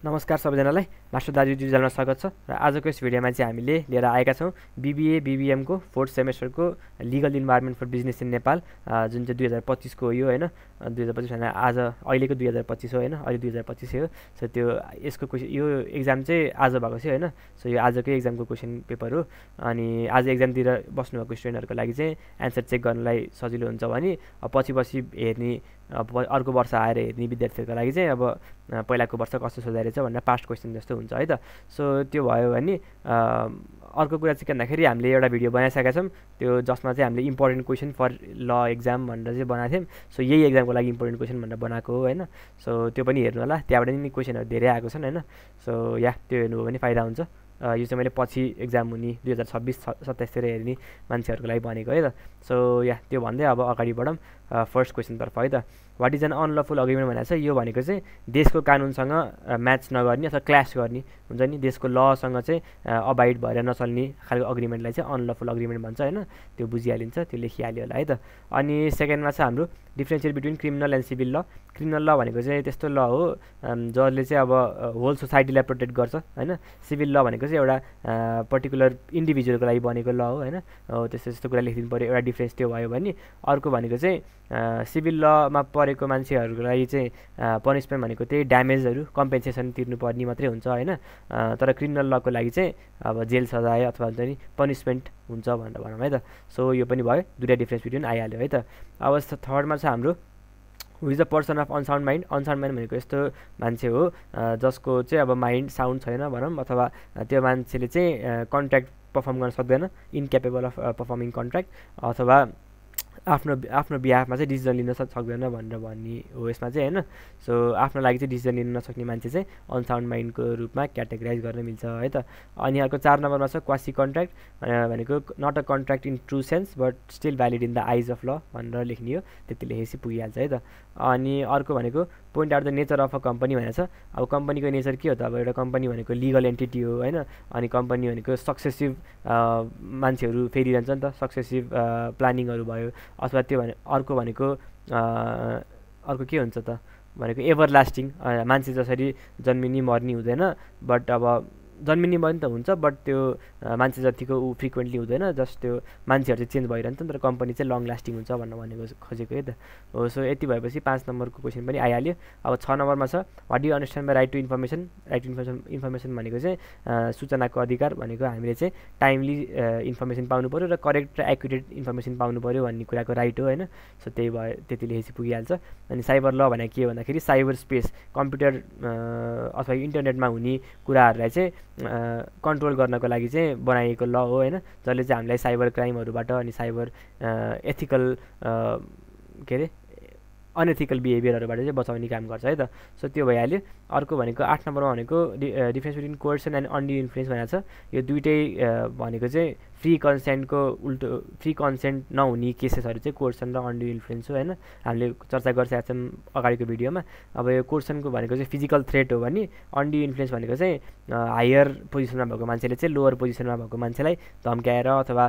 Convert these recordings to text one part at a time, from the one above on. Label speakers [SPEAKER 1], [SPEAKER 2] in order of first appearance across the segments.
[SPEAKER 1] नमस्कार सबैजनालाई मास्टर दाजु डिजिटलमा स्वागत छ र आजको यस भिडियोमा चाहिँ हामीले लिएर आएका छौँ बीबीए बीबीएम को 4th सेमेस्टरको legal environment for business in Nepal जुन चाहिँ 2025 को हो यो हैन 2025 हैन आज अहिलेको 2025 हो हैन अहिले 2025 हो सो त्यो यसको क्वेशन यो एक्जाम चाहिँ आज भएको छ हैन सो यो आजकै एक्जामको क्वेशन पेपर हो अनि आज एक्जामतिर बस्नु भएको स्टुडेन्टहरुको लागि चाहिँ एन्सर चेक गर्नलाई सजिलो हुन्छ भने पछि हेर्ने अर्को वर्ष आएर हेर्ने विद्यार्थीहरुको लागि चाहिँ अब पहिलाको वर्ष कस्तो सोधाइ रहेछ भनेर पास्ट क्वेशन जस्तो हुन्छ है त सो त्यो भयो भने अर्को कुरा चाहिँ के भन्दाखेरि हामीले एउटा भिडियो बनाइसकेका छौं त्यो जसमा चाहिँ हामीले इम्पोर्टेन्ट क्वेशन फर ल एक्जाम भनेर चाहिँ बनाएको थियौं सो यही एक्जामको लागि इम्पोर्टेन्ट क्वेशन भनेर बनाएको हो हैन सो त्यो पनि हेर्नु होला त्यहाँबाट नि क्वेशनहरु धेरै आएको छन् हैन सो या त्यो हेर्नुभयो भने फाइदा हुन्छ यो चाहिँ मैले पछि एक्जाम हुने 2026-27 तिर हेर्ने मान्छेहरुको लागि भनेको है त सो या त्यो भन्दै अब अगाडि बढौं फर्स्ट क्वेशन तर्फ है त what is an unlawful agreement भनेको चाहिँ यो भनेको चाहिँ देशको कानुनसँग म्याच नगर्ने अथवा क्ल्याश गर्ने हुन्छ नि देशको लसँग चाहिँ अबाइड भएर नचल्ने खालको अग्रिमेन्टलाई चाहिँ अनलफुल अग्रिमेन्ट भन्छ हैन त्यो बुझिहालिन्छ त्यो लेखिहाल्यो होला है त अनि सेकेन्डमा चाहिँ हाम्रो differentiate between criminal and civil ल क्रिमिनल ल भनेको चाहिँ त्यस्तो ल हो जसले चाहिँ अब होल सोसाइटीलाई प्रोटेक्ट गर्छ हैन सिभिल ल भनेको चाहिँ एउटा पर्टिकुलर इन्डिभिजुअलको लागि बनेको ल हो हैन त्यस्तो कुरा लेखिदिनु पर्यो एउटा डिफरेन्स त्यो भयो भने अर्को भनेको चाहिँ सिभिल लमा परेको मान्छेहरुको लागि चाहिँ पनिशमेन्ट भनेको त्यही ड्यामेजहरु कम्पेन्सेसन तिर्नु पर्ने मात्रै हुन्छ हैन तर क्रिमिनल लको लागि चाहिँ अब जेल सजाय अथवा हुन्छ नि पनिशमेन्ट हुन्छ भनेर भनौं है त सो यो पनि भयो दुईटा डिफरेन्स बिट्विन आइहाल्यो है त अब थर्डमा चाहिँ हाम्रो who is the person of unsound mind भनेको यस्तो मान्छे हो जसको चाहिँ अब माइन्ड साउन्ड छैन भनौं अथवा त्यो मान्छेले चाहिँ कन्ट्र्याक्ट परफर्म गर्न सक्दैन इनक्यापेबल अफ परफर्मिङ कन्ट्र्याक्ट अथवा आफ्नो बिहाफमा चाहिँ डिसिजन लिन सक्दैन भनेर भन्ने हो यसमा चाहिँ हैन सो आफ्नो लागि चाहिँ डिसिजन लिन नसक्ने मान्छे चाहिँ अनसाउन्ड माइन्डको रूपमा क्याटेगराइज गर्न मिल्छ है त अनि अर्को 4 नम्बरमा छ क्वासी कन्ट्र्याक्ट भनेको not a contract in true sense but still valid in the eyes of law भनेर लेख्ने हो त्यति लेखेपछि पुगिहाल्छ है त अनि अर्को भनेको point out the nature of a company भनेको छ अब कम्पनीको नेचर के हो त अब एउटा कम्पनी भनेको लिगल एन्टिटी हो हैन अनि कम्पनी भनेको सक्सेसिभ मान्छेहरु फेरिरहन्छ नि त सक्सेसिभ प्लानिङहरु भयो अथवा त्यो भने अर्को भनेको अर्को के हुन्छ त भनेको एभर लास्टिङ मान्छे जसरी जन्मिने मर्नी हुँदैन बट अब जन्मिने पनि त हुन्छ बट त्यो मान्छे जतिको फ्रिक्वेन्टली हुँदैन जस्ट त्यो मान्छेहरु चाहिँ चेन्ज भइरहन्छ तर कम्पनी चाहिँ लङ लास्टिङ हुन्छ भन्ने भनेको खोजेको है त हो सो यति भएपछि 5 नम्बरको क्वेशन पनि आइहाल्यो अब 6 नम्बरमा छ what do you understand by right to information भनेको चाहिँ सूचनाको अधिकार भनेको हामीले चाहिँ टाइमली इन्फर्मेसन पाउनु पर्यो र करेक्ट र एक्युरेट इन्फर्मेसन पाउनु पर्यो भन्ने कुराको राइट हो हैन सो त्यही भयो त्यति लेखेपछि पुगिहाल्छ अनि साइबर ल भनेको के भन्दाखेरि साइबर स्पेस कम्प्युटर अथवा इन्टरनेटमा हुने कुराहरुलाई चाहिँ कन्ट्रोल गर्नको लागि चाहिँ बनाइएको ल हो हैन जसले चाहिँ हामीलाई साइबर क्राइमहरुबाट अनि साइबर एथिकल के रे अनएथिकल बिहेभियरहरुबाट चाहिँ बचाउने काम गर्छ है त सो त्यो भइहाल्यो अर्को भनेको 8 नम्बरमा भनेको difference between कोर्सन and undue influence भनेको छ यो दुईटै भनेको चाहिँ फ्री कन्सेन्टको उल्टो फ्री कन्सेन्ट नहुने केसेसहरु चाहिँ कोर्सन र अनड्यू इन्फ्लुएन्स हो हैन हामीले चर्चा गरिसकेका छौं अगाडिको भिडियोमा अब यो कोर्सनको भनेको चाहिँ फिजिकल थ्रेट हो भने अनड्यू इन्फ्लुएन्स भनेको चाहिँ हायर पोजिसनमा भएको मान्छेले चाहिँ लोअर पोजिसनमा भएको मान्छेलाई धम्काएर अथवा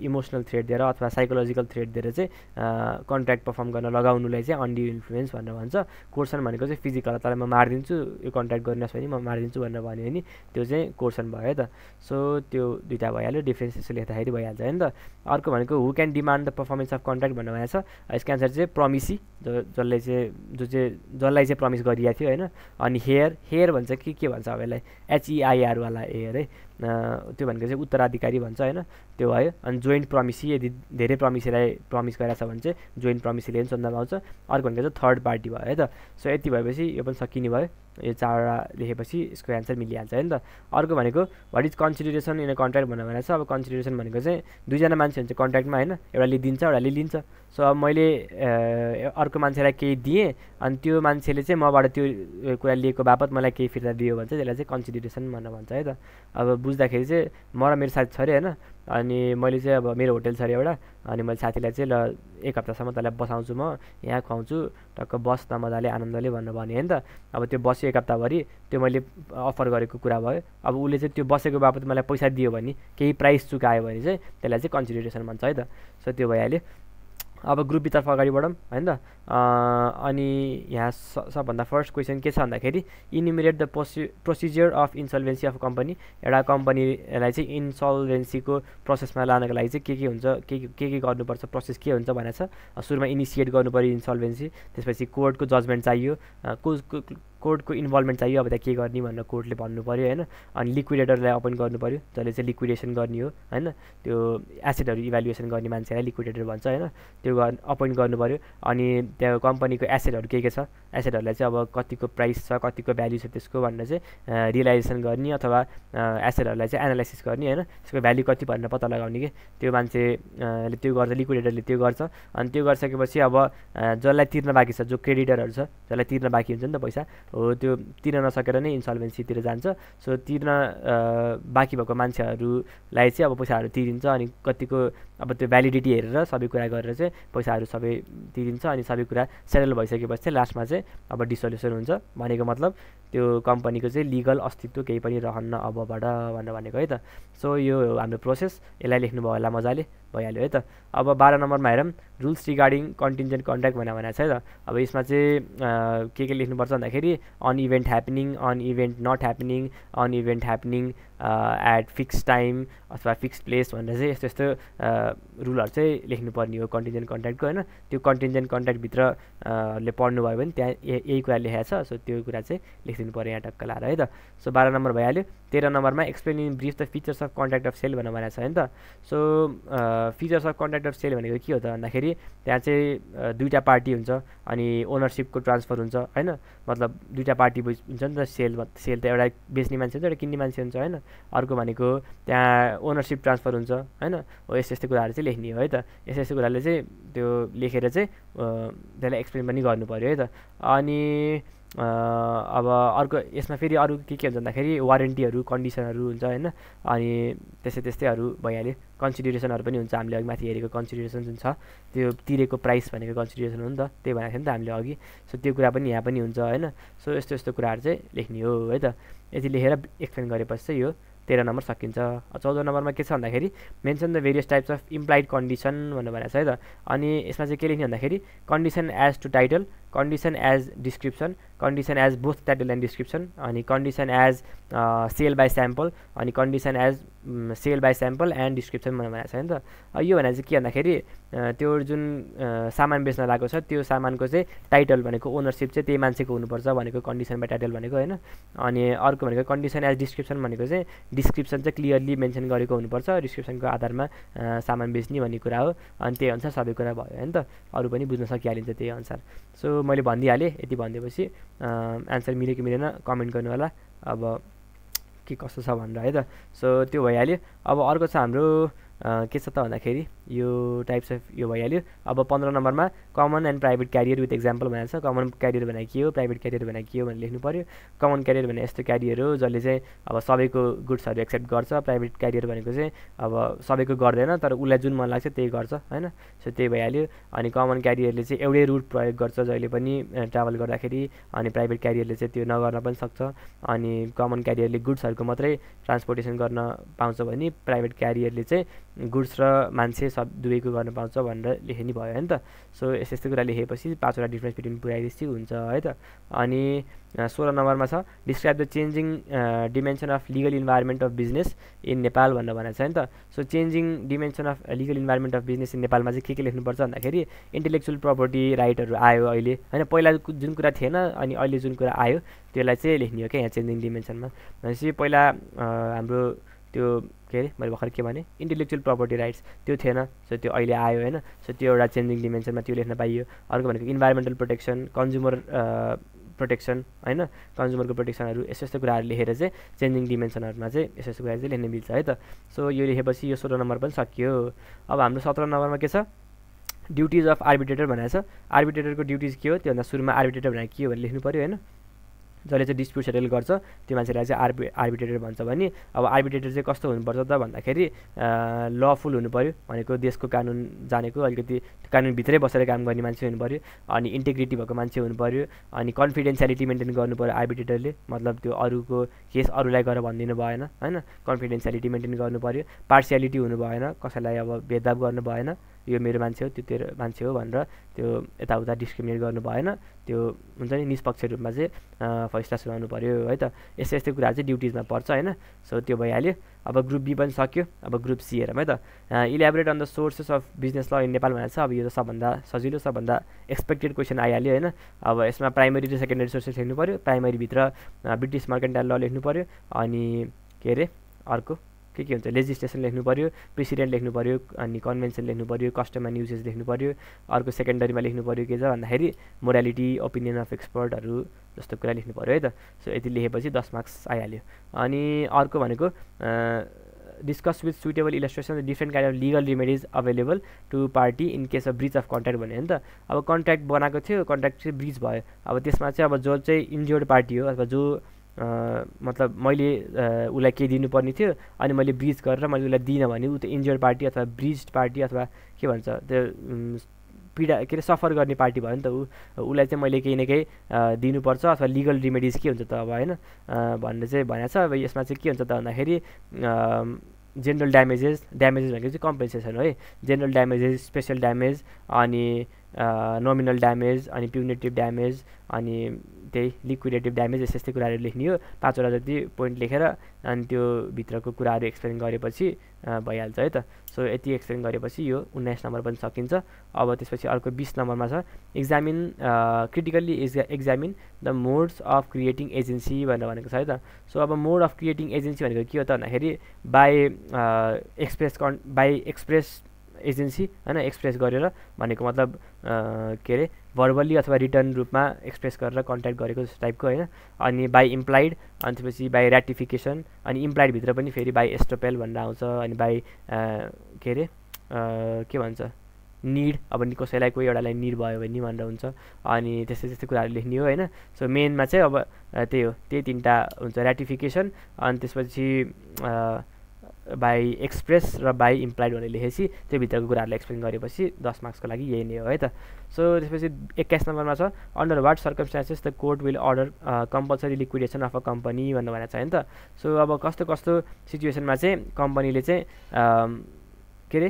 [SPEAKER 1] इमोसनल थ्रेट दिएर अथवा साइकोलोजिकल थ्रेट दिएर चाहिँ कन्ट्र्याक्ट परफर्म गर्न लगाउनुलाई चाहिँ अनड्यू इन्फ्लुएन्स भनेर भन्छ कोर्सन भनेको चाहिँ फिजिकल तलाई म मार्दिन्छु यो कन्ट्र्याक्ट गर्नुहोस् भने म मार्दिन्छु भनेर भन्यो नि त्यो चाहिँ कोर्सन भयो है त सो त्यो दुईटा भइहाल्यो डिफरेन्स यसो लेख्दाखेरि भइहाल्छ हैन त अर्को भनेको who can demand the performance of contract भनेर भनेको छ यसको आन्सर चाहिँ प्रमिसी जसलाई चाहिँ प्रमिस गरिएको थियो हैन अनि हेयर भन्छ के भन्छ अब यसलाई HEIR वाला हेयर है त्यो भनेको चाहिँ उत्तराधिकारी भन्छ हैन त्यो भयो अनि जोइन्ट प्रमिसी यदि धेरै प्रमिसीलाई प्रमिस गरेछ भने चाहिँ जोइन्ट प्रमिसीले पनि सोध्न पाउँछ अर्को भनेको चाहिँ थर्ड पार्टी भयो है त सो यति भएपछि यो पनि सकिने भयो यो चारवटा लेखेपछि यसको एन्सर मिलिहाल्छ हैन त अर्को भनेको what is consideration in a contract भनेर छ अब कन्सिडरेसन भनेको चाहिँ दुईजना मान्छे हुन्छ कन्ट्र्याक्टमा हैन एउटाले दिन्छ एउटाले लिन्छ सो अब मैले अर्को मान्छेलाई केही दिए अनि त्यो मान्छेले चाहिँ मबाट त्यो कुरा लिएको बापत मलाई केही फिर्ता दियो भने चाहिँ त्यसलाई चाहिँ कन्सिडरेसन भनेर भन्छ है त अब बुझ्दाखेरि चाहिँ म र मेरो साथी छ रे हैन अनि मैले चाहिँ अब मेरो होटल छ रे एउटा अनि मैले साथीलाई चाहिँ ल एक हप्तासम्म तँलाई बसाउँछु म यहाँ खुवाउँछु टक्क बस न मजाले आनन्दले भनेर भने हैन त अब त्यो बस्यो एक हप्ताभरि त्यो मैले अफर गरेको कुरा भयो अब उले चाहिँ त्यो बसेको बापत मलाई पैसा दियो भने केही प्राइस चुकायो भने चाहिँ त्यसलाई चाहिँ कन्सिडरेसन भन्छ है त सो त्यो भइहाल्यो अब ग्रुपभित्र अगाडि बढौँ हैन त। अनि यहाँ सबभन्दा फर्स्ट क्वेसन के छ भन्दाखेरि enumerate the procedure of insolvency of company. एउटा कम्पनीलाई चाहिँ इन्सल्भेन्सीको प्रोसेसमा लानको लागि चाहिँ के हुन्छ, के गर्नुपर्छ, प्रोसेस के हुन्छ भनेको छ। सुरुमा इनिसिएट गर्नु पऱ्यो इन्सल्भेन्सी, त्यसपछि कोर्टको जजमेन्ट चाहियो, कोर्टको इन्भल्भमेन्ट चाहियो। अब त्यहाँ के गर्ने भनेर कोर्टले भन्नु पऱ्यो हैन। अनि लिक्विडेटरलाई अपोइन्ट गर्नु पऱ्यो, जसले चाहिँ लिक्विडेसन गर्ने हो हैन, त्यो एसेटहरू इभ्यालुएसन गर्ने मान्छेलाई लिक्विडेटर भन्छ हैन, त्यो अपोइन्ट गर्नु पऱ्यो। अनि त्यो कम्पनीको एसेटहरू के छ, एसेटहरूलाई चाहिँ अब कतिको प्राइस छ, कतिको भ्याल्यु छ त्यसको भनेर चाहिँ रियलाइजेसन गर्ने अथवा एसेटहरूलाई चाहिँ एनालाइसिस गर्ने हैन, त्यसको भ्याल्यु कति भनेर पत्ता लगाउने के त्यो मान्छेले त्यो गर्छ, लिक्विडेटरले त्यो गर्छ। अनि त्यो गरिसकेपछि अब जसलाई तिर्न बाँकी छ, जो क्रेडिटरहरू छ, जसलाई तिर्न बाँकी हुन्छ नि त पैसा, हो त्यो तिर्न नसकेर नै इन्सल्भेन्सीतिर जान्छ। सो तिर्न बाँकी भएको मान्छेहरूलाई चाहिँ अब पैसाहरू तिरिन्छ। अनि कतिको अब त्यो भ्यालिडिटी हेरेर सबै कुरा गरेर चाहिँ पैसाहरू सबै तिरिन्छ। अनि सबै कुरा सेटल भइसकेपछि चाहिँ लास्टमा चाहिँ अब डिसोल्युसन हुन्छ। भनेको मतलब त्यो कम्पनीको चाहिँ लिगल अस्तित्व केही पनि रहन्न अबबाट भनेर भनेको है त। सो यो हो हाम्रो प्रोसेस, यसलाई लेख्नुभयो होला मजाले भइहाल्यो है त। अब 12 नम्बरमा हेरौँ, रुल्स रिगार्डिङ कन्टिन्जेन्ट कन्ट्र्याक्ट भनेर छ है त। अब यसमा चाहिँ के लेख्नुपर्छ भन्दाखेरि an event happening, an event not happening, an event happening at fix time अथवा फिक्स प्लेस भनेर चाहिँ यस्तो यस्तो रुलहरू चाहिँ लेख्नुपर्ने हो कन्टिन्जेन्ट कन्ट्र्याक्टको हैन। त्यो कन्टिन्जेन्ट कन्ट्र्याक्टभित्र ले पढ्नुभयो भने त्यहाँ यही कुरा लेखेको छ। सो त्यो कुरा चाहिँ लेखिदिनु पऱ्यो यहाँ टक्क लाएर है त। सो 12 नम्बर भइहाल्यो। 13 नम्बरमा explain in brief the features of contract of sale भनेर भनेको छ हैन त। So features of contract of sale भनेको के हो त भन्दाखेरि त्यहाँ चाहिँ दुईवटा पार्टी हुन्छ अनि ओनरसिपको ट्रान्सफर हुन्छ हैन। मतलब दुईवटा पार्टी हुन्छ नि त, सेल त एउटा बेच्ने मान्छे हुन्छ, एउटा किन्ने मान्छे हुन्छ हैन। अर्को भनेको त्यहाँ ओनरसिप ट्रान्सफर हुन्छ हैन। हो यस्तो यस्तो कुराहरू चाहिँ लेख्ने हो है त। यस्तो यस्तो कुराले चाहिँ त्यो लेखेर चाहिँ त्यसलाई एक्सप्लेन पनि गर्नु पऱ्यो है त। अनि अब अर्को यसमा फेरि अरू के हुन्छ भन्दाखेरि वारेन्टीहरू, कन्डिसनहरू हुन्छ हैन। अनि त्यस्तैहरू भइहाल्यो। कन्सिडरेसनहरू पनि हुन्छ, हामीले अघि माथि हेरेको कन्सिडरेसन जुन छ त्यो तिरेको प्राइस भनेको कन्सिडरेसन हो नि त, त्यही भनेको थियो नि त हामीले अघि। सो त्यो कुरा पनि यहाँ पनि हुन्छ हैन। सो यस्तो यस्तो कुराहरू चाहिँ लेख्ने हो है त। यति लेखेर एक्सप्लेन गरेपछि चाहिँ यो 13 नम्बर सकिन्छ। 14 नम्बरमा के छ भन्दाखेरि mention the various types of implied condition भनेर भनेको छ है त। अनि यसमा चाहिँ के लेख्ने भन्दाखेरि condition as to title, condition as description, condition as both title and description, अनि condition as sale by sample, अनि condition as sale by sample and description भनेर भनेको छ नि त। यो भनेको चाहिँ के भन्दाखेरि त्यो जुन सामान बेच्न लागेको छ त्यो सामानको चाहिँ टाइटल भनेको ओनरसिप चाहिँ त्यही मान्छेको हुनुपर्छ भनेको कन्डिसन बाई टाइटल भनेको होइन। अनि अर्को भनेको कन्डिसन एज डिस्क्रिप्सन भनेको चाहिँ डिस्क्रिप्सन चाहिँ क्लियरली मेन्सन गरेको हुनुपर्छ, डिस्क्रिप्सनको आधारमा सामान बेच्ने भन्ने कुरा हो। अनि त्यही अनुसार सबै कुरा भयो होइन त, अरू पनि बुझ्न सकिहालिन्छ त्यही अनुसार। सो मैले भनिदिइहालेँ, यति भनिदिएपछि एन्सर मिल्यो कि मिलेन कमेन्ट गर्नु होला अब के कस्तो छ भनेर है त। सो त्यो भइहाल्यो। अब अर्को छ हाम्रो के छ त भन्दाखेरि यो टाइप्स अफ यो भइहाल्यो। अब 15 नम्बरमा common and private carrier with example भनेको छ। कमन क्यारियर भनेको के हो, प्राइभेट क्यारियर भनेको के हो भनेर लेख्नु पऱ्यो। कमन क्यारियर भने यस्तो क्यारियर हो जसले चाहिँ अब सबैको गुड्सहरू एक्सेप्ट गर्छ। प्राइभेट क्यारियर भनेको चाहिँ अब सबैको गर्दैन तर उसलाई जुन मन लाग्छ त्यही गर्छ होइन। सो त्यही भइहाल्यो। अनि कमन क्यारियरले चाहिँ एउटै रुट प्रयोग गर्छ जहिले पनि ट्राभल गर्दाखेरि, अनि प्राइभेट क्यारियरले चाहिँ त्यो नगर्न पनि सक्छ। अनि कमन क्यारियरले गुड्सहरूको मात्रै ट्रान्सपोर्टेसन गर्न पाउँछ भने प्राइभेट क्यारियरले चाहिँ गुड्स र मान्छे सब दुवैको गर्न पाउँछ भनेर लेख्ने भयो होइन त। सो यस्तो यस्तो कुरा लेखेपछि 5वटा डिफ्रेन्स बिट्विन पुऱ्याइदिएपछि हुन्छ है त। अनि 16 नम्बरमा छ describe the changing dimension of legal environment of business in Nepal भनेर भनेको छ नि त। So changing dimension of legal environment of business in नेपालमा चाहिँ के लेख्नुपर्छ भन्दाखेरि इन्टेलेक्चुअल प्रपर्टी राइटहरू आयो अहिले होइन। पहिला जुन कुरा थिएन अनि अहिले जुन कुरा आयो त्यसलाई चाहिँ लेख्ने हो क्या यहाँ चेन्जिङ डिमेन्सनमा। भनेपछि पहिला हाम्रो त्यो के अरे मैले भर्खर के भने इन्टेलेक्चुअल प्रपर्टी राइट्स त्यो थिएन। सो त्यो अहिले आयो होइन। सो त्यो एउटा चेन्जिङ डिमेन्सनमा त्यो लेख्न पाइयो। अर्को भनेको इन्भाइरोमेन्टल प्रोटेक्सन, कन्ज्युमर प्रोटेक्सन होइन, कन्ज्युमरको प्रोटेक्सनहरू यस्तो यस्तो कुराहरू लेखेर चाहिँ चेन्जिङ डिमेन्सनहरूमा चाहिँ यस्तो यस्तो कुरा चाहिँ लेख्न मिल्छ है त। सो यो लेखेपछि यो 16 नम्बर पनि सकियो। अब हाम्रो 17 नम्बरमा के छ ड्युटिज अफ आर्बिट्रेटर भनेको छ। आर्बिट्रेटरको ड्युटिज के हो त्योभन्दा सुरुमा आर्बिट्रेटर भनेको के हो भनेर लेख्नु पऱ्यो होइन। जसले चाहिँ डिस्प्युट सेटल गर्छ त्यो मान्छेलाई चाहिँ आर्बिट्रेटर भन्छ भने अब आर्बिट्रेटर चाहिँ कस्तो हुनुपर्छ त भन्दाखेरि लफुल हुनु पऱ्यो, भनेको देशको कानुन जानेको, अलिकति कानुनभित्रै बसेर काम गर्ने मान्छे हुनु पऱ्यो, अनि इन्टिग्रिटी भएको मान्छे हुनु पऱ्यो, अनि कन्फिडेन्सियालिटी मेन्टेन गर्नु पऱ्यो आर्बिट्रेटरले। मतलब त्यो अरूको केस अरूलाई गरेर भनिदिनु भएन होइन, कन्फिडेन्सियालिटी मेन्टेन गर्नु पऱ्यो, पार्सियालिटी हुनु भएन, कसैलाई अब भेदभाव गर्नु भएन यो मेरो मान्छे हो त्यो तेरो मान्छे हो भनेर त्यो यताउता डिस्क्रिमिनेट गर्नु भएन, त्यो हुन्छ नि निष्पक्ष रूपमा चाहिँ फैसला सुनाउनु पऱ्यो है त। यस्तै यस्तै कुराहरू चाहिँ ड्युटिजमा पर्छ होइन। सो त्यो भइहाल्यो। अब ग्रुप बी पनि सक्यो। अब ग्रुप सी हेरौँ है त। Elaborate on the sources of business law in Nepal भनेर छ। अब यो त सबभन्दा सजिलो सबभन्दा एक्सपेक्टेड क्वेसन आइहाल्यो होइन। अब यसमा प्राइमरी र सेकेन्डरी सोर्सेस लेख्नु पऱ्यो। प्राइमरीभित्र ब्रिटिस मर्केन्टाइल ल लेख्नु पऱ्यो, अनि के अरे अर्को के हुन्छ लेजिस्लेसन लेख्नु पऱ्यो, प्रेसिडेन्ट लेख्नु पऱ्यो, अनि कन्भेन्सन लेख्नु पऱ्यो, कस्टम एन्ड युजेस लेख्नु पऱ्यो। अर्को सेकेन्डरीमा लेख्नु पऱ्यो के छ भन्दाखेरि मोरालिटी, ओपिनियन अफ एक्सपर्टहरू जस्तो कुरा लेख्नु पऱ्यो है त। सो यति लेखेपछि 10 मार्क्स आइहाल्यो। अनि अर्को भनेको discuss with suitable illustration different kind of legal remedies available to party in case of breach of contract भन्यो नि त। अब कन्ट्र्याक्ट बनाएको थियो, कन्ट्र्याक्ट चाहिँ ब्रिच भयो। अब त्यसमा चाहिँ अब जो चाहिँ इन्ज्योर्ड पार्टी हो अथवा जो मतलब मैले उसलाई केही दिनुपर्ने थियो अनि मैले ब्रिज गरेर मैले उसलाई दिइनँ भने ऊ त इन्ज्योर्ड पार्टी अथवा ब्रिज्ड पार्टी अथवा के भन्छ त्यो पीडा के अरे सफर गर्ने पार्टी भयो नि त। उसलाई चाहिँ मैले केही न केही दिनुपर्छ अथवा लिगल रिमेडिज के हुन्छ त अब होइन भन्ने चाहिँ भनेको छ। अब यसमा चाहिँ के हुन्छ त भन्दाखेरि जेनरल ड्यामेजेस भनेको चाहिँ कम्पेन्सेसन हो है। जेनरल ड्यामेजेस, स्पेसल ड्यामेज, अनि नोमिनल ड्यामेज, अनि प्युनिटिभ ड्यामेज, अनि त्यही लिक्विडेटिभ ड्यामेज यस्तै यस्तै कुराहरू लेख्ने हो। 5 वटा जति पोइन्ट लेखेर अनि त्यो भित्रको कुराहरू एक्सप्लेन गरेपछि भइहाल्छ है त। सो यति एक्सप्लेन गरेपछि यो 19 नम्बर पनि सकिन्छ। अब त्यसपछि अर्को 20 नम्बरमा छ examine critically examine the modes of creating agency भनेर भनेको छ है त। सो अब मोड अफ क्रिएटिङ एजेन्सी भनेको के हो त भन्दाखेरि बाई एक्सप्रेस एजेन्सी होइन, एक्सप्रेस गरेर भनेको मतलब के अरे भर्बल्ली अथवा रिटर्न रूपमा एक्सप्रेस गरेर कन्ट्याक्ट गरेको जस्तो टाइपको होइन। अनि बाई इम्प्लाइड, अनि त्यसपछि बाई ऱ्याटिफिकेसन, अनि इम्प्लाइडभित्र पनि फेरि बाई एस्टोपेल भनेर आउँछ, अनि बाई के अरे के भन्छ निड, अब नि कसैलाई कोही एउटालाई निड भयो भने भनेर हुन्छ। अनि त्यस्तै त्यस्तै कुराहरू लेख्ने हो होइन। सो मेनमा चाहिँ अब त्यही हो, त्यही 3टा हुन्छ ऱ्याटिफिकेसन, अनि त्यसपछि बाई एक्सप्रेस र बाई इम्प्लाइड भनेर लेखेपछि त्यो भित्रको कुराहरूलाई एक्सप्लेन गरेपछि 10 मार्क्सको लागि यही नै हो है त। सो त्यसपछि 21 नम्बरमा छ under what circumstances the court will order compulsory liquidation of a company भनेर भनेको छ होइन त। सो अब कस्तो कस्तो सिचुएसनमा चाहिँ कम्पनीले चाहिँ के अरे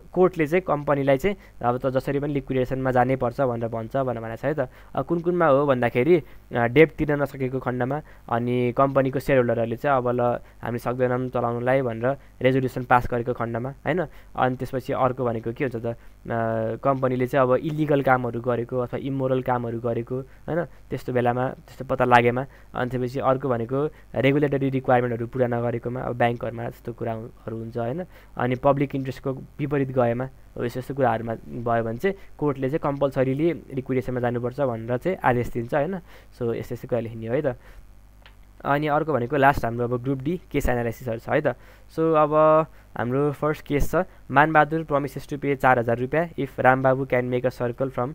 [SPEAKER 1] कोर्टले चाहिँ कम्पनीलाई चाहिँ अब त जसरी पनि लिक्विडेसनमा जानै पर्छ भनेर भन्छ भनेर भनेको छ है त। कुन कुनमा हो भन्दाखेरि डेब्ट तिर्न नसकेको खण्डमा, अनि कम्पनीको सेयर होल्डरहरूले चाहिँ अब ल हामी सक्दैनौँ चलाउनुलाई भनेर रेजोल्युसन पास गरेको खण्डमा होइन। अनि त्यसपछि अर्को भनेको के हुन्छ त कम्पनीले चाहिँ अब इलिगल कामहरू गरेको अथवा इमोरल कामहरू गरेको होइन, त्यस्तो बेलामा त्यस्तो पत्ता लागेमा। अनि त्यसपछि अर्को भनेको रेगुलेटरी रिक्वायरमेन्टहरू पुरा नगरेकोमा, अब ब्याङ्कहरूमा त्यस्तो कुराहरू हुन्छ होइन। अनि पब्लिक इन्ट्रेस्टको विपरीत गएमा यस्तो यस्तो कुराहरूमा भयो भने चाहिँ कोर्टले चाहिँ कम्पलसरीली लिक्विडेसनमा जानुपर्छ भनेर चाहिँ आदेश दिन्छ होइन। सो यस्तो यस्तो कुरा लेख्ने हो है त। अनि अर्को भनेको लास्ट हाम्रो अब ग्रुप डी केस एनालाइसिसहरू छ है त। सो अब हाम्रो फर्स्ट केस छ मानबहादुर प्रमिसेस टु पे 4000 रुपियाँ if Rambabu can make a circle from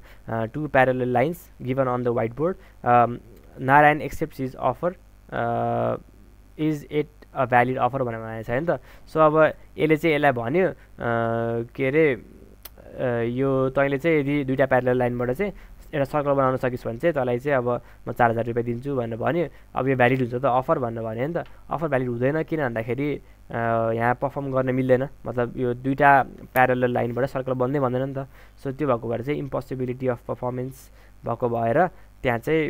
[SPEAKER 1] 2 parallel lines given on the white board, Narayan accepts his offer, is it a valid offer भनेर भनेको छ होइन त। सो अब यसले चाहिँ यसलाई भन्यो के अरे यो तैँले चाहिँ यदि 2टा प्यारलल लाइनबाट चाहिँ एउटा सर्कल बनाउन सकिस् भने चाहिँ तँलाई चाहिँ अब म 4000 रुपियाँ दिन्छु भनेर भन्यो। अब यो भ्यालिड हुन्छ त अफर भनेर भन्यो नि त। अफर भ्यालिड हुँदैन किन भन्दाखेरि यहाँ पर्फर्म गर्न मिल्दैन, मतलब यो 2टा प्यारलल लाइनबाट सर्कल बन्दै भन्दैन नि त। सो त्यो भएको भएर चाहिँ इम्पोसिबिलिटी अफ पर्फर्मेन्स भएको भएर त्यहाँ चाहिँ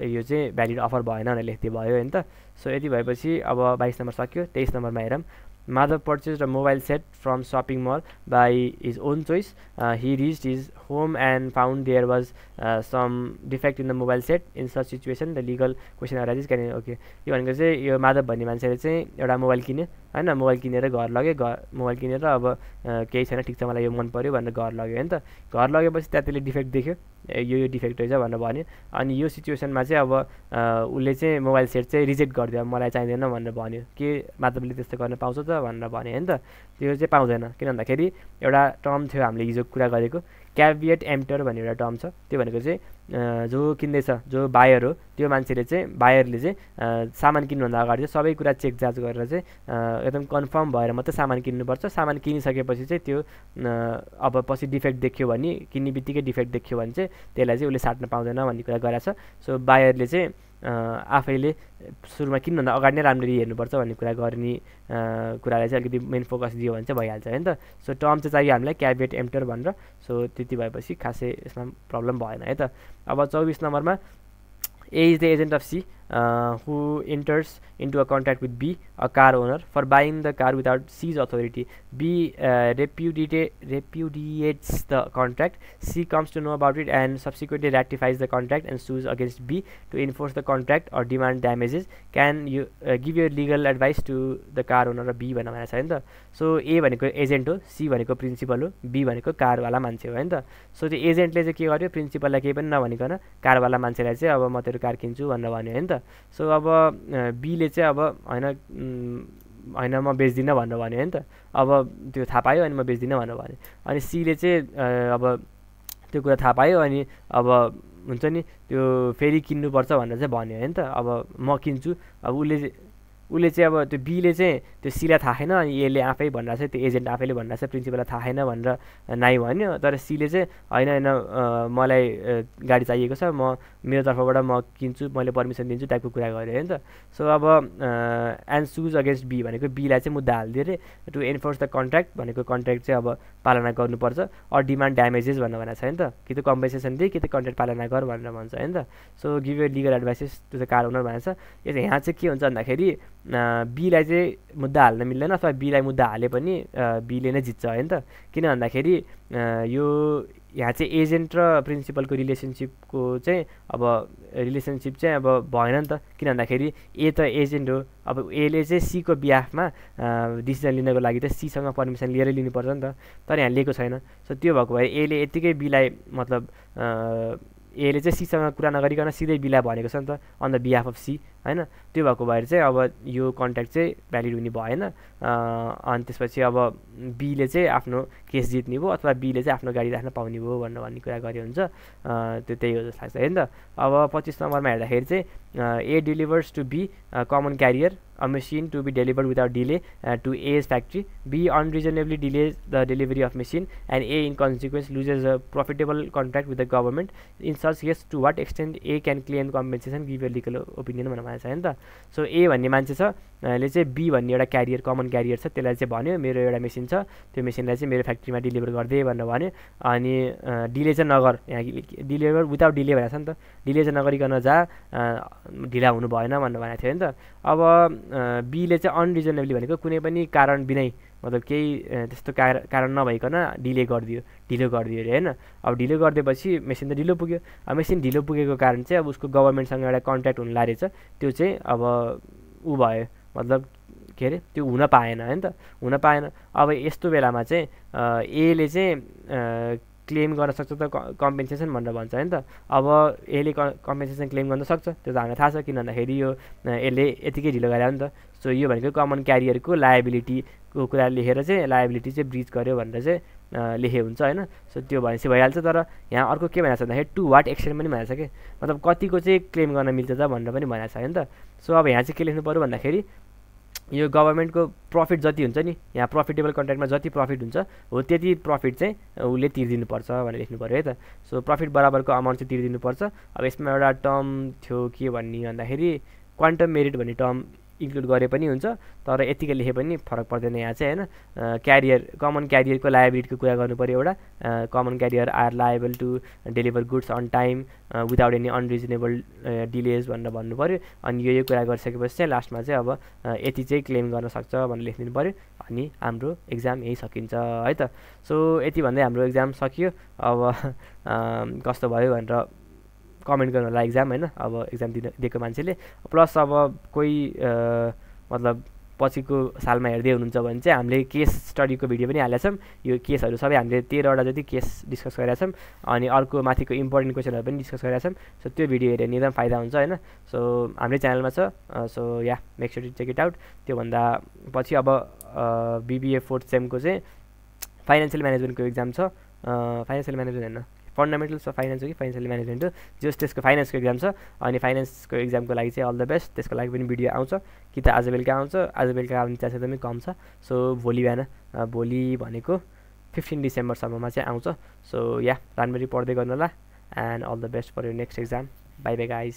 [SPEAKER 1] यो चाहिँ भ्यालिड अफर भएन भनेर लेख्दै भयो होइन त। सो यति भएपछि अब 22 नम्बर सक्यो। 23 नम्बरमा हेरौँ Madhav purchased a mobile set from shopping mall by his own choice. He reached his home and found there was some defect in the mobile set. In such situation, the legal question arises. Can okay? यो भनेको चाहिँ यो माधव भन्ने मान्छेले चाहिँ एउटा mobile किन्यो हैन, मोबाइल किनेर घर लग्यो, मोबाइल किनेर अब केही छैन ठिक छ मलाई यो मन पर्यो भनेर घर लग्यो हैन त। घर लगेपछि त्यतिले डिफेक्ट देख्यो, यो डिफेक्ट रहेछ भनेर भन्यो। अनि यो सिचुएसनमा चाहिँ अब उसले चाहिँ मोबाइल सेट चाहिँ रिजेक्ट गरिदियो, मलाई चाहिँदैन भनेर भन्यो। के माधवले त्यस्तो गर्न पाउँछ त भनेर भन्यो हैन त। त्यो चाहिँ पाउँदैन, किन भन्दाखेरि एउटा टर्म थियो हामीले हिजो कुरा गरेको क्याभिएट एम्प्टर भन्ने एउटा टर्म छ। त्यो भनेको चाहिँ जो किन्दैछ, जो बायर हो, त्यो मान्छेले चाहिँ बायरले चाहिँ सामान किन्नुभन्दा अगाडि चाहिँ सबै कुरा चेक जाँच गरेर चाहिँ एकदम कन्फर्म भएर मात्रै सामान किन्नुपर्छ। सामान किनिसकेपछि चाहिँ त्यो अब पछि डिफेक्ट देख्यो भने, किन्ने बित्तिकै डिफेक्ट देख्यो भने चाहिँ त्यसलाई चाहिँ उसले साट्न पाउँदैन भन्ने कुरा गरेको छ। सो बायरले चाहिँ आफैले सुरुमा किनभन्दा अगाडि नै राम्ररी हेर्नुपर्छ भन्ने कुरा गर्ने कुरालाई चाहिँ अलिकति मेन फोकस दियो भने चाहिँ भइहाल्छ होइन त। सो टर्म चाहिँ चाहियो हामीलाई क्याभिएट एम्प्टर भनेर। सो त्यति भएपछि खासै यसमा प्रब्लम भएन है त। अब 24 नम्बरमा A is the agent of C who enters into a contract with B, a car owner, for buying the car without C's authority. B repudiates the contract. C comes to know about it and subsequently ratifies the contract and sues against B to enforce the contract or demand damages. Can you give your legal advice to the car owner? B भन्ने भनेको छ हैन त। So A भनेको agent हो, C भनेको principal हो, B भनेको कारवाला मान्छे हो हैन त। सो त्यो एजेन्टले चाहिँ के गर्यो, प्रिन्सिपललाई केही पनि नभनिकन कारवाला मान्छेलाई चाहिँ अब म तेरो कार किन्छु भनेर भन्यो हैन त। सो अब बीले चाहिँ अब होइन म बेच्दिनँ भनेर भन्यो हैन त। अब त्यो थाहा पायो अनि म बेच्दिनँ भनेर भन्यो। अनि सीले चाहिँ अब त्यो कुरा थाहा पायो अनि अब हुन्छ नि त्यो फेरि किन्नुपर्छ भनेर चाहिँ भन्यो हैन त। अब म किन्छु। अब उसले चाहिँ अब त्यो बीले चाहिँ त्यो सीलाई थाहा छैन अनि एले आफै भनिरहेको छ, त्यो एजेन्ट आफैले भनिरहेको छ प्रिन्सिपललाई थाहा छैन भनेर नाइ भन्यो। तर सीले चाहिँ होइन मलाई गाडी चाहिएको छ, मेरो तर्फबाट म किन्छु, मैले पर्मिसन दिन्छु टाइपको कुरा गर्यो होइन त। सो अब एन्ड सुज अगेन्स्ट बी भनेको बीलाई चाहिँ मुद्दा हालिदियो अरे। टु एन्फोर्स द कन्ट्र्याक्ट भनेको कन्ट्र्याक्ट चाहिँ अब पालना गर्नुपर्छ। अर डिमान्ड ड्यामेजेस भनेर भनेको छ होइन त। कि त कम्पेन्सेसन दिए कि त कन्ट्र्याक्ट पालना गर भनेर भन्छ होइन त। सो गिभ यो legal advices to the car owner भनेको छ। यहाँ चाहिँ के हुन्छ भन्दाखेरि बीलाई चाहिँ मुद्दा हाल्न मिल्दैन, अथवा बीलाई मुद्दा हाले पनि बीले नै जित्छ होइन त। किन भन्दाखेरि यो यहाँ चाहिँ एजेन्ट र प्रिन्सिपलको रिलेसनसिपको चाहिँ अब रिलेसनसिप चाहिँ अब भएन नि त। किन भन्दाखेरि ए त एजेन्ट हो, अब एले चाहिँ सीको बिहाफमा डिसिजन लिनको लागि त सीसँग पर्मिसन लिएरै लिनुपर्छ नि त। तर यहाँ लिएको छैन। सो त्यो भएको भए एले यत्तिकै बीलाई मतलब एले चाहिँ सीसँग कुरा नगरिकन सिधै बीलाई भनेको छ नि त on the behalf of C होइन। त्यो भएको भएर चाहिँ अब यो कन्ट्र्याक्ट चाहिँ भ्यालिड हुने भएन। अनि त्यसपछि अब बीले चाहिँ आफ्नो केस जित्ने भयो अथवा बीले चाहिँ आफ्नो गाडी राख्न पाउने भयो भन्ने कुरा गरे हुन्छ। त्यो त्यही हो जस्तो लाग्छ होइन त। अब 25 नम्बरमा हेर्दाखेरि चाहिँ A delivers to be common carrier a machine to be delivered without delay to A's factory. B unreasonably delays the delivery of machine and A in consequence loses a profitable contract with the government. In such case, to what extent A can claim compensation? Give your legal opinion भनेर भनेको छ हैन त। So ए भन्ने मान्छे छ, ले चाहिँ बी भन्ने एउटा क्यारियर कमन क्यारियर छ, त्यसलाई चाहिँ भन्यो मेरो एउटा मेसिन छ, त्यो मेसिनलाई चाहिँ मेरो फ्याक्ट्रीमा डिलिभर गरिदिए भनेर भन्यो। अनि डिले चाहिँ नगर, यहाँ डिलिभर विदाउट डिले भनेको छ नि त, डिले चाहिँ नगरिकन जा, ढिला हुनु भएन भनेर भनेको थियो नि त। अब बीले चाहिँ अनरिजनेबली भनेको कुनै पनि कारण बिनै मतलब केही त्यस्तो कारण नभइकन ढिलो गरिदियो अरे होइन। अब ढिलो गरिदिएपछि मेसिन त ढिलो पुग्यो। अब मेसिन ढिलो पुगेको कारण चाहिँ अब उसको गभर्मेन्टसँग एउटा कन्ट्र्याक्ट हुन लागेछ, त्यो चाहिँ अब ऊ भयो मतलब के अरे त्यो हुन पाएन होइन त, हुन पाएन। अब यस्तो बेलामा चाहिँ एले चाहिँ क्लेम गर्न सक्छ त कम्पेन्सेसन भनेर भन्छ होइन त। अब यसले कम्पेन्सेसन क्लेम गर्न सक्छ, त्यो त हामीलाई थाहा छ, किन भन्दाखेरि यो यसले यतिकै ढिलो गरे नि त। सो यो भनेको कमन क्यारियरको लायबिलिटीको कुरा लेखेर चाहिँ लायबिलिटी चाहिँ ब्रिच गर्यो भनेर चाहिँ लेखे हुन्छ होइन। सो त्यो भनेपछि भइहाल्छ। तर यहाँ अर्को के भनेको छ भन्दाखेरि टु वाट एक्सटेन्ट पनि भनेको छ कि मतलब कतिको चाहिँ क्लेम गर्न मिल्छ त भनेर पनि भनेको छ होइन त। सो अब यहाँ चाहिँ के लेख्नु पऱ्यो भन्दाखेरि यो गभर्मेन्टको प्रफिट जति हुन्छ नि, यहाँ प्रफिटेबल कन्ट्र्याक्टमा जति प्रफिट हुन्छ हो त्यति प्रफिट चाहिँ उसले तिर्दिनुपर्छ भनेर लेख्नु पऱ्यो है त। सो प्रफिट बराबरको अमाउन्ट चाहिँ तिर्दिनुपर्छ। अब यसमा एउटा टर्म थियो के भन्ने भन्दाखेरि क्वान्टम मेरिट भन्ने टर्म इन्क्लुड गरे पनि हुन्छ, तर यतिकै लेखे पनि फरक पर्दैन यहाँ चाहिँ होइन। क्यारियर कमन क्यारियरको लायबिलिटीको कुरा गर्नु पऱ्यो एउटा, common carrier are liable to deliver goods on time without any unreasonable delays भनेर भन्नु पऱ्यो। अनि यो कुरा गरिसकेपछि चाहिँ लास्टमा चाहिँ अब यति चाहिँ क्लेम गर्न सक्छ भनेर लेखिदिनु पऱ्यो। अनि हाम्रो एक्जाम यही सकिन्छ है त। सो यति भन्दै हाम्रो एक्जाम सकियो। अब कस्तो भयो भनेर कमेन्ट गर्नु होला एक्जाम होइन, अब एक्जाम दिएको मान्छेले। प्लस अब कोही मतलब पछिको सालमा हेर्दै हुनुहुन्छ भने चाहिँ हामीले केस स्टडीको भिडियो पनि हालेका छौँ। यो केसहरू सबै हामीले 13वटा जति केस डिस्कस गरेका छौँ। अनि अर्को माथिको इम्पोर्टेन्ट क्वेसनहरू पनि डिस्कस गरेका छौँ। सो त्यो भिडियो हेरेर नि एकदम फाइदा हुन्छ होइन। सो हाम्रै च्यानलमा छ। So ya make sure to check it out. त्योभन्दा पछि अब बिबिए 4th सेमको चाहिँ फाइनेन्सियल म्यानेजमेन्टको एक्जाम छ। फाइनेन्सियल म्यानेजमेन्ट होइन, फन्डामेन्टल्स अफ फाइनेन्स हो कि फाइनेन्सियल म्यानेजमेन्ट हो, जस त्यसको फाइनेन्सको एक्जाम छ। अनि फाइनेन्सको एक्जामको लागि चाहिँ अल द बेस्ट। त्यसको लागि पनि भिडियो आउँछ कि त आज बेलुका आउँछ, आज बेलुका आउने चान्स एकदमै कम छ। सो भोलि बिहान, भोलि भनेको 15 डिसेम्बरसम्ममा चाहिँ आउँछ। सो या राम्ररी पढ्दै गर्नु होला। And all the best for your next exam. Bye bye guys.